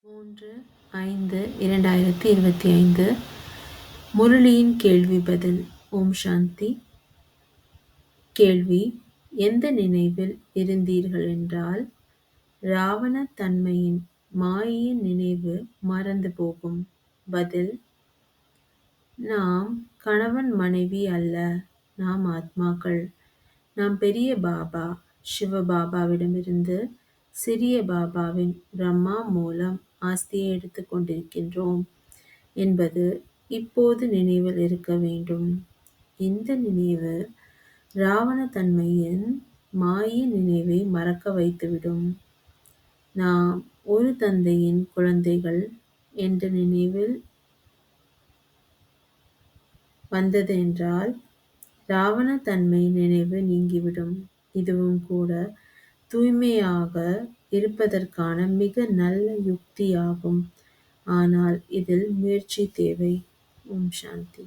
3/5/2025 முரளியின் கேள்வி பதில். ஓம் சாந்தி. கேள்வி: எந்த நினைவில் இருந்தீர்கள் என்றால் ராவண தன்மையின் மாயையின் நினைவு மறந்து போகும். பதில்: நாம் கணவன் மனைவி அல்ல, நாம் ஆத்மாக்கள். நாம் பெரிய பாபா சிவபாபாவிடமிருந்து சிறிய பாபாவின் பிரம்மா மூலம் ஆஸ்தியை எடுத்துக் கொண்டிருக்கின்றோம் என்பது இப்போது நினைவில் இருக்க வேண்டும். இந்த நினைவு ராவண தன்மையின் மாயின் நினைவை மறக்க வைத்துவிடும். நாம் ஒரு தந்தையின் குழந்தைகள் என்ற நினைவில் வந்தது என்றால் ராவண தன்மை நினைவு நீங்கிவிடும். இதுவும் கூட தூய்மையாக இருப்பதற்கான மிக நல்ல யுக்தியாகும். ஆனால் இதில் முயற்சி தேவை. ஓம் சாந்தி.